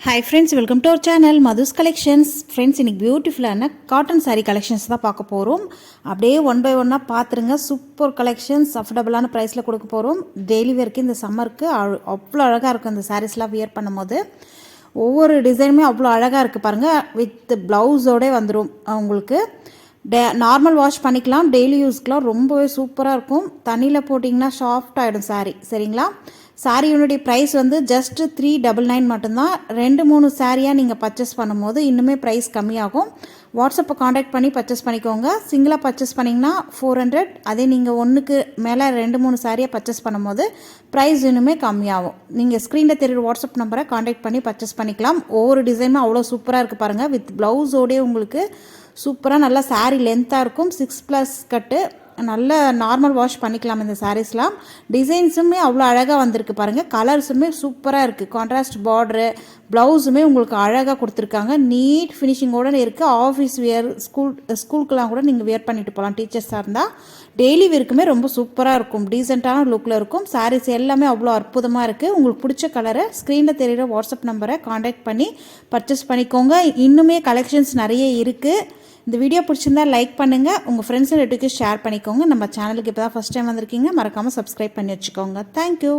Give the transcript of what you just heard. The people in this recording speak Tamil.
Hi friends, welcome to our channel Madhu's Collections. Friends, இன்னைக்கு பியூட்டிஃபுல்லான காட்டன் saree collections தான் பார்க்க போகிறோம். அப்படியே ஒன் பை ஒன்னாக பார்த்துருங்க. சூப்பர் கலெக்ஷன்ஸ் அஃபோர்டபுளான ப்ரைஸில் கொடுக்க போகிறோம். டெய்லி வேர்க்கு இந்த சம்மருக்கு அவ்வளோ அழகாக இருக்கும் இந்த சாரீஸ்லாம் வியர் பண்ணும்போது. ஒவ்வொரு டிசைனுமே அவ்வளோ அழகாக இருக்குது பாருங்கள். வித் ப்ளவுஸோடே வந்துடும் உங்களுக்கு. நார்மல் வாஷ் பண்ணிக்கலாம். டெய்லி யூஸ்க்கெலாம் ரொம்பவே சூப்பராக இருக்கும். தண்ணியில் போட்டிங்கன்னா சாஃப்ட் ஆகிடும் சாரீ. சரிங்களா? சாரியோனுடைய ப்ரைஸ் வந்து ஜஸ்ட்டு 399 மட்டும்தான். 2-3 சாரியாக நீங்கள் பர்ச்சேஸ் பண்ணும்போது இன்னுமே ப்ரைஸ் கம்மியாகும். வாட்ஸ்அப்பை காண்டாக்ட் பண்ணி பர்ச்சேஸ் பண்ணிக்கோங்க. சிங்கிளாக பர்ச்சேஸ் பண்ணிங்கன்னா 400. அதே நீங்கள் ஒன்றுக்கு மேலே 2-3 சாரியாக பர்ச்சேஸ் பண்ணும்போது ப்ரைஸ் இன்னுமே கம்மியாகும். நீங்கள் ஸ்க்ரீனில் தெரியுற வாட்ஸ்அப் நம்பரை காண்டாக்ட் பண்ணி பர்ச்சேஸ் பண்ணிக்கலாம். ஒவ்வொரு டிசைனும் அவ்வளோ சூப்பராக இருக்குது பாருங்கள். வித் ப்ளவுஸோடே உங்களுக்கு சூப்பராக நல்லா சாரீ லென்த்தாக இருக்கும். 6+ கட்டு நல்ல நார்மல் வாஷ் பண்ணிக்கலாம். இந்த சாரீஸ்லாம் டிசைன்ஸுமே அவ்வளோ அழகாக வந்திருக்கு பாருங்கள். கலர்ஸுமே சூப்பராக இருக்குது. கான்ட்ராஸ்ட் பார்டரு, ப்ளவுஸுமே உங்களுக்கு அழகாக கொடுத்துருக்காங்க. நீட் ஃபினிஷிங்கோடு இருக்குது. ஆஃபீஸ் வியர், ஸ்கூலுக்கெலாம் கூட நீங்கள் வியர் பண்ணிட்டு போகலாம். டீச்சர்ஸாக இருந்தால் டெய்லி வியருக்குமே ரொம்ப சூப்பராக இருக்கும். டீசெண்டான லுக்கில் இருக்கும். சாரீஸ் எல்லாமே அவ்வளோ அற்புதமாக இருக்குது. உங்களுக்கு பிடிச்ச கலரை ஸ்க்ரீனில் தெரிகிற வாட்ஸ்அப் நம்பரை காண்டாக்ட் பண்ணி பர்ச்சேஸ் பண்ணிக்கோங்க. இன்னுமே கலெக்ஷன்ஸ் நிறைய இருக்குது. இந்த வீடியோ பிடிச்சிருந்தா லைக் பண்ணுங்கள். உங்கள் ஃப்ரெண்ட்ஸ் ரிலேட்டிவ்க்கு ஷேர் பண்ணிக்கோங்க. நம்ம சேனலுக்கு இப்போ தான் ஃபஸ்ட் டைம் வந்திருக்கீங்க, மறக்காமல் சப்ஸ்கிரைப் பண்ணி வச்சுக்கோங்க. தேங்க்யூ.